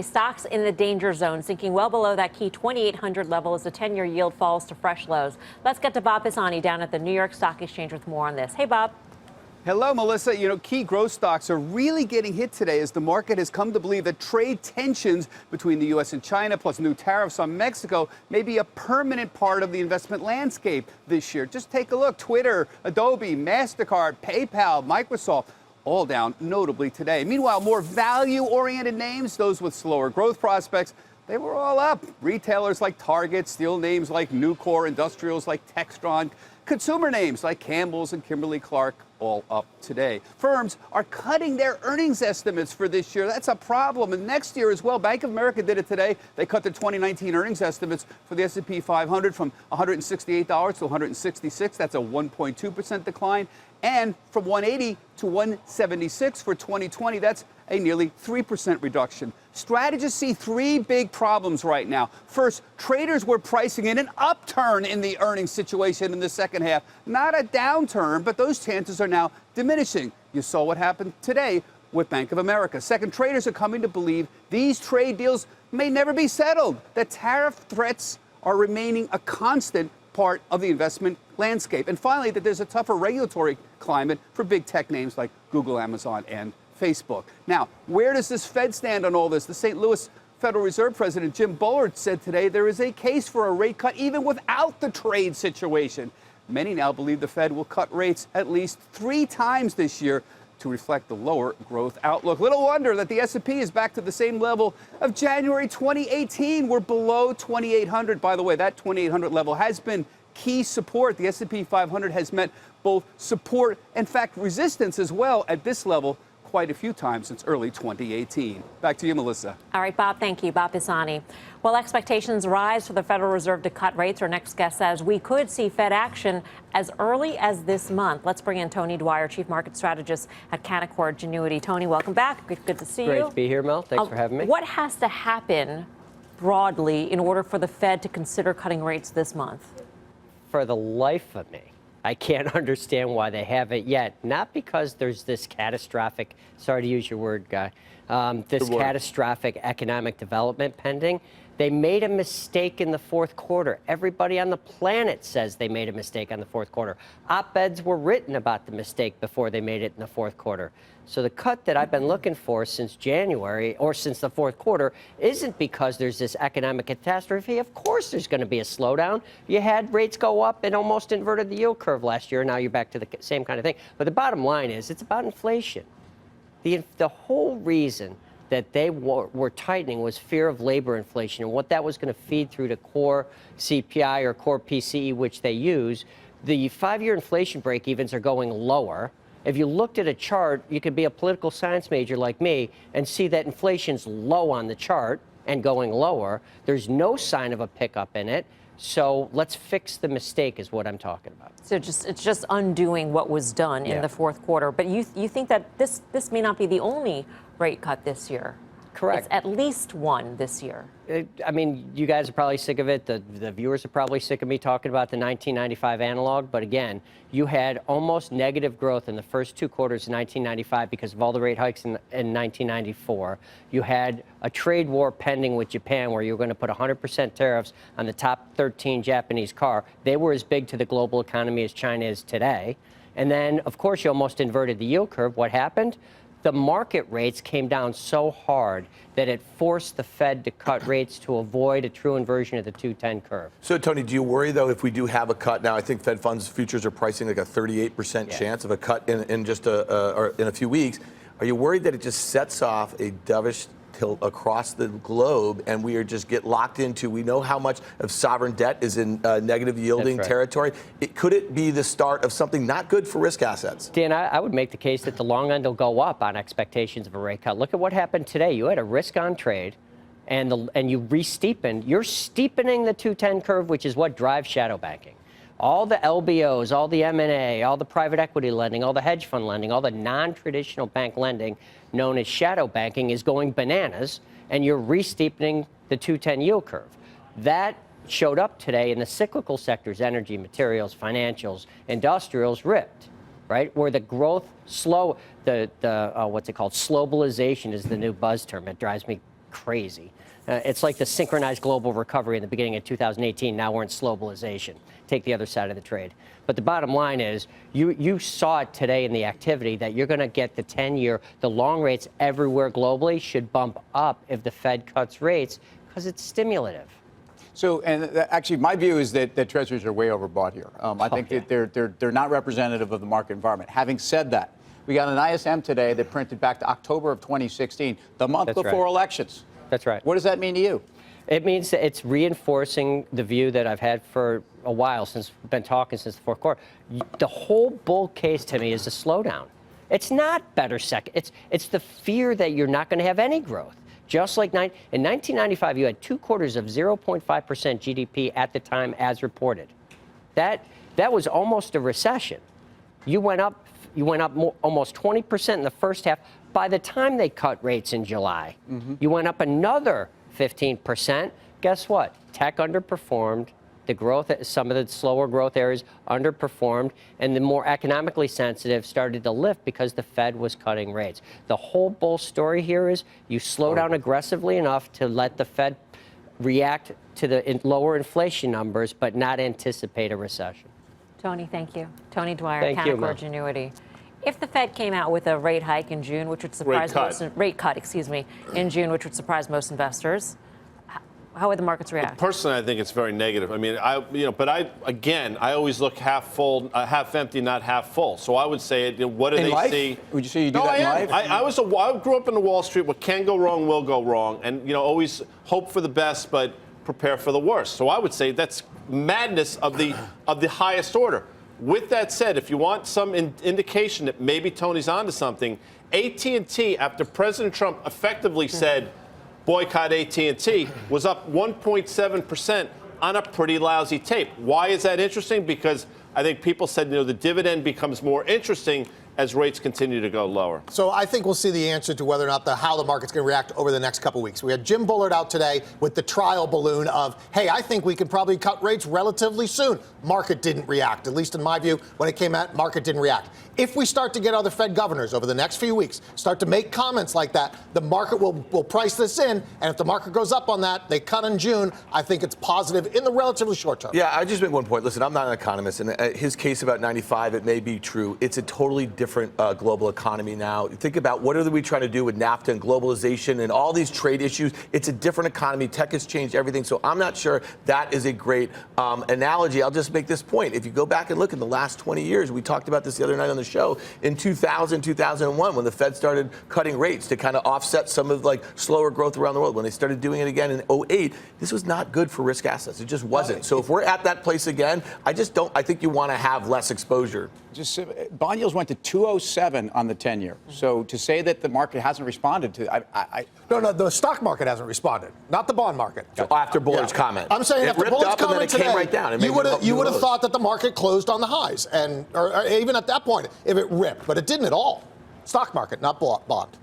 Stocks in the danger zone, sinking well below that key 2,800 level as the 10-year yield falls to fresh lows. Let's get to Bob Pisani down at the New York Stock Exchange with more on this. Hey, Bob. Hello, Melissa. Key growth stocks are really getting hit today as the market has come to believe that trade tensions between the U.S. and China, plus new tariffs on Mexico, may be a permanent part of the investment landscape this year. Just take a look. Twitter, Adobe, MasterCard, PayPal, Microsoft, all down notably today. Meanwhile, more value-oriented names, those with slower growth prospects, they were all up. Retailers like Target, steel names like Nucor, industrials like Textron, consumer names like Campbell's and Kimberly-Clark, all up today. Firms are cutting their earnings estimates for this year. That's a problem. And next year as well. Bank of America did it today. They cut the 2019 earnings estimates for the S&P 500 from $168 to $166. That's a 1.2% decline. And from 180 to 176 for 2020. That's a nearly 3% reduction. Strategists see three big problems right now. First, traders were pricing in an upturn in the earnings situation in the second half, not a downturn, but those chances are now diminishing. You saw what happened today with Bank of America. Second, traders are coming to believe these trade deals may never be settled, that tariff threats are remaining a constant part of the investment landscape. And finally, that there's a tougher regulatory climate for big tech names like Google, Amazon, and Facebook. Now, where does this Fed stand on all this? The St. Louis Federal Reserve President Jim Bullard said today there is a case for a rate cut even without the trade situation. Many now believe the Fed will cut rates at least 3 times this year to reflect the lower growth outlook. Little wonder that the S&P is back to the same level of January 2018. We're below 2,800. By the way, that 2,800 level has been key support. The S&P 500 has met both support and, in fact, resistance as well at this level quite a few times since early 2018. Back to you, Melissa. All right, Bob, thank you. Bob Pisani. Well, expectations rise for the Federal Reserve to cut rates. Our next guest says we could see Fed action as early as this month. Let's bring in Tony Dwyer, Chief Market Strategist at Canaccord Genuity. Tony, welcome back. Good to see you. Great to be here, Mel. Thanks for having me. What has to happen broadly in order for the Fed to consider cutting rates this month? For the life of me, I can't understand why they haven't yet. Not because there's this catastrophic, sorry to use your word, Guy, catastrophic economic development pending. They made a mistake in the fourth quarter. Everybody on the planet says they made a mistake on the fourth quarter. Op-eds were written about the mistake before they made it in the fourth quarter. So the cut that I've been looking for since January or since the fourth quarter isn't because there's this economic catastrophe. Of course there's going to be a slowdown. You had rates go up and almost inverted the yield curve last year. Now you're back to the same kind of thing. But the bottom line is it's about inflation. The whole reason that they were tightening was fear of labor inflation and what that was going to feed through to core CPI or core PCE, which they use. The 5-year inflation break-evens are going lower. If you looked at a chart, you could be a political science major like me and see that inflation's low on the chart and going lower. There's no sign of a pickup in it. So let's fix the mistake is what I'm talking about. So it's just undoing what was done in the fourth quarter. But you think that this may not be the only rate cut this year? Correct. It's at least one this year. I mean, you guys are probably sick of it. The viewers are probably sick of me talking about the 1995 analog. But again, you had almost negative growth in the first 2 quarters of 1995 because of all the rate hikes in 1994. You had a trade war pending with Japan where you were going to put 100% tariffs on the top 13 Japanese car. They were as big to the global economy as China is today. And then, of course, you almost inverted the yield curve. What happened? The market rates came down so hard that it forced the Fed to cut rates to avoid a true inversion of the 210 curve. So, Tony, do you worry, though, if we do have a cut now? I think Fed funds futures are pricing like a 38% chance of a cut in just or in a few weeks. Are you worried that it just sets off a dovish tilt across the globe and we are just get locked into, we know how much of sovereign debt is in negative yielding territory. Could it be the start of something not good for risk assets? Dan, I would make the case that the long end will go up on expectations of a rate cut. Look at what happened today. You had a risk on trade and you re-steepened. You're steepening the 210 curve, which is what drives shadow banking. All the LBOs, all the M&A, all the private equity lending, all the hedge fund lending, all the non-traditional bank lending known as shadow banking is going bananas, and you're re-steepening the 210 yield curve. That showed up today in the cyclical sectors, energy, materials, financials, industrials ripped, right? Where the growth slow, what's it called? Slowbalization is the new buzz term. It drives me crazy. It's like the synchronized global recovery in the beginning of 2018. Now we're in globalization. Take the other side of the trade. But the bottom line is, you saw it today in the activity that you're going to get the 10-year, the long rates everywhere globally should bump up if the Fed cuts rates because it's stimulative. So, and actually, my view is that treasuries are way overbought here. I think that they're not representative of the market environment. Having said that, we got an ISM today that printed back to October of 2016, the month before elections. That's right. What does that mean to you? It means that it's reinforcing the view that I've had for a while, since we've been talking since the fourth quarter. The whole bull case to me is a slowdown. It's not better second. It's the fear that you're not going to have any growth. Just like in 1995, you had 2 quarters of 0.5% GDP at the time as reported. That was almost a recession. You went up almost 20% in the first half. By the time they cut rates in July, you went up another 15%. Guess what? Tech underperformed. The growth, some of the slower growth areas underperformed, and the more economically sensitive started to lift because the Fed was cutting rates. The whole bull story here is you slow down aggressively enough to let the Fed react to the lower inflation numbers, but not anticipate a recession. Tony, thank you. Tony Dwyer, Thank you, Canaccord Genuity. If the Fed came out with a rate hike in June, which would surprise rate cut, in June, which would surprise most investors, how would the markets react? Personally, I think it's very negative. I mean, I always look half full, half empty, not half full. So I would say, what do they see? Would you say you do that in life? I grew up in the Wall Street. What can go wrong will go wrong, and always hope for the best, but prepare for the worst. So I would say that's madness of the highest order. With that said, if you want some indication that maybe Tony's onto something, AT&T, after President Trump effectively said boycott AT&T, was up 1.7% on a pretty lousy tape. Why is that interesting? Because I think people said, the dividend becomes more interesting as rates continue to go lower. So I think we'll see the answer to whether or not how the market's going to react over the next couple weeks. We had Jim Bullard out today with the trial balloon of, hey, I think we can probably cut rates relatively soon. Market didn't react. At least in my view, when it came out, market didn't react. If we start to get other Fed governors over the next few weeks, start to make comments like that, the market will price this in. And if the market goes up on that, they cut in June, I think it's positive in the relatively short term. Yeah, I just make one point. Listen, I'm not an economist, and his case about 95, it may be true. It's a totally different global economy now. Think about what are we trying to do with NAFTA and globalization and all these trade issues. It's a different economy. Tech has changed everything. So I'm not sure that is a great analogy. I'll just make this point. If you go back and look in the last 20 years, we talked about this the other night on the show, in 2000, 2001, when the Fed started cutting rates to kind of offset some of slower growth around the world, when they started doing it again in 08, this was not good for risk assets. It just wasn't. So if we're at that place again, I think you want to have less exposure. Bond yields went to 207 on the 10-year. So to say that the market hasn't responded to, No, the stock market hasn't responded, not the bond market. So after Bullard's comment, I'm saying after Bullard's comment today, came right down. You would have thought that the market closed on the highs, or even at that point, if it ripped, but it didn't at all. Stock market, not bond.